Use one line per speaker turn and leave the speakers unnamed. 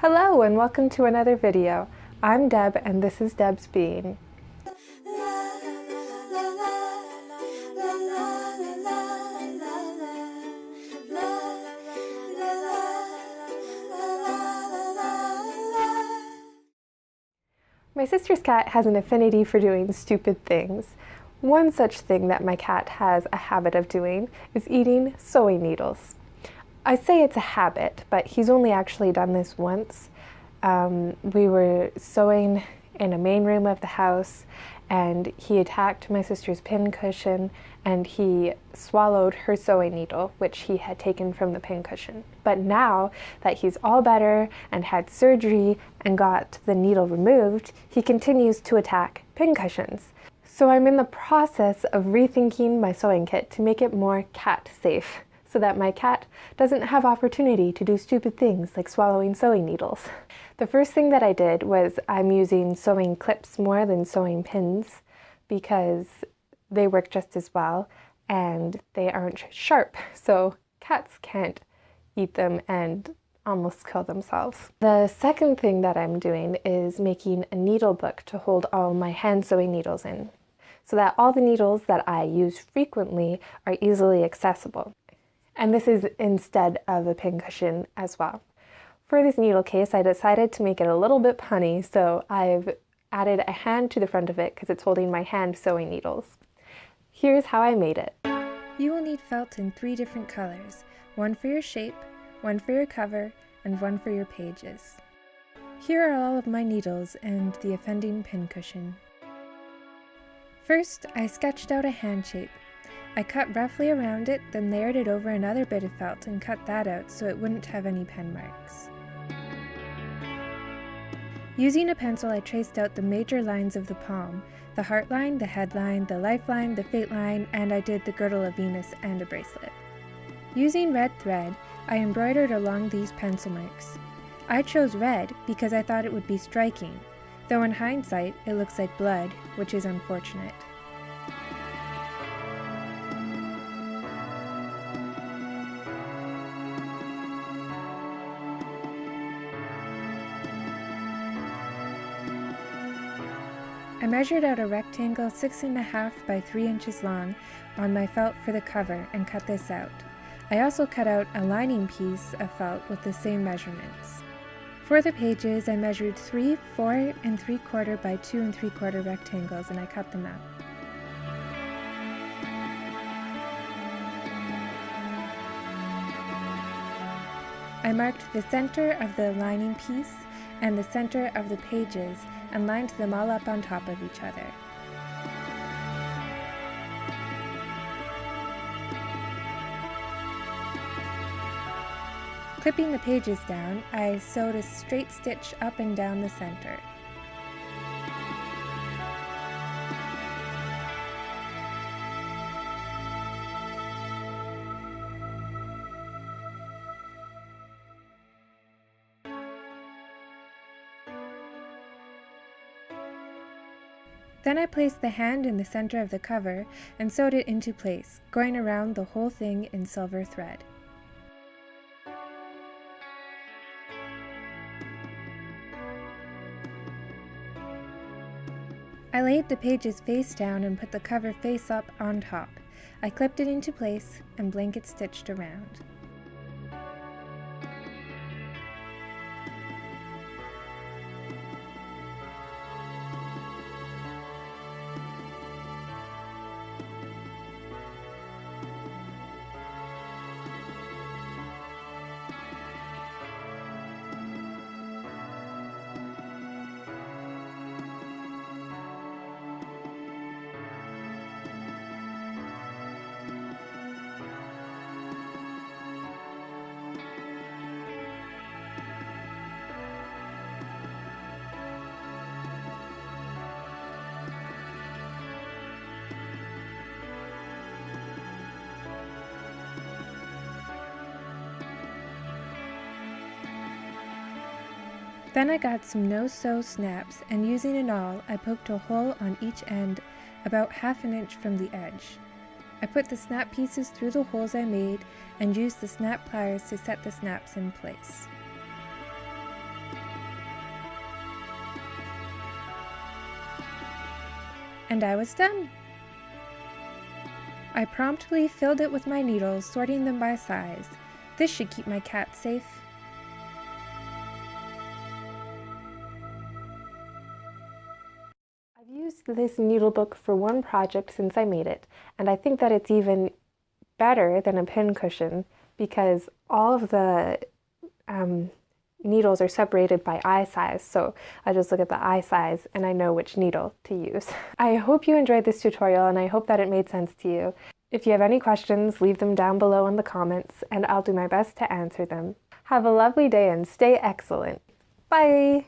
Hello and welcome to another video. I'm Deb and this is Debsbeeing. My sister's cat has an affinity for doing stupid things. One such thing that my cat has a habit of doing is eating sewing needles. I say it's a habit, but he's only actually done this once. We were sewing in a main room of the house and he attacked my sister's pincushion and he swallowed her sewing needle, which he had taken from the pincushion. But now that he's all better and had surgery and got the needle removed, he continues to attack pincushions. So I'm in the process of rethinking my sewing kit to make it more cat safe, so that my cat doesn't have opportunity to do stupid things like swallowing sewing needles. The first thing that I did was I'm using sewing clips more than sewing pins because they work just as well and they aren't sharp, so cats can't eat them and almost kill themselves. The second thing that I'm doing is making a needle book to hold all my hand sewing needles in, so that all the needles that I use frequently are easily accessible. And this is instead of a pincushion as well. For this needle case, I decided to make it a little bit punny, so I've added a hand to the front of it because it's holding my hand sewing needles. Here's how I made it.
You will need felt in 3 different colors, one for your shape, one for your cover, and one for your pages. Here are all of my needles and the offending pincushion. First, I sketched out a hand shape. I cut roughly around it, then layered it over another bit of felt and cut that out so it wouldn't have any pen marks. Using a pencil, I traced out the major lines of the palm, the heart line, the head line, the life line, the fate line, and I did the girdle of Venus and a bracelet. Using red thread, I embroidered along these pencil marks. I chose red because I thought it would be striking, though in hindsight it looks like blood, which is unfortunate. I measured out a rectangle 6.5 by 3 inches long on my felt for the cover and cut this out. I also cut out a lining piece of felt with the same measurements. For the pages, I measured 3 4 3/4 by 2 3/4 rectangles and I cut them out. I marked the center of the lining piece and the center of the pages and lined them all up on top of each other. Clipping the pages down, I sewed a straight stitch up and down the center. Then I placed the hand in the center of the cover and sewed it into place, going around the whole thing in silver thread. I laid the pages face down and put the cover face up on top. I clipped it into place and blanket stitched around. Then I got some no-sew snaps and using an awl, I poked a hole on each end about 1/2 inch from the edge. I put the snap pieces through the holes I made and used the snap pliers to set the snaps in place. And I was done. I promptly filled it with my needles, sorting them by size. This should keep my cat safe.
I've used this needle book for one project since I made it, and I think that it's even better than a pin cushion because all of the needles are separated by eye size, so I just look at the eye size and I know which needle to use. I hope you enjoyed this tutorial and I hope that it made sense to you. If you have any questions, leave them down below in the comments and I'll do my best to answer them. Have a lovely day and stay excellent. Bye!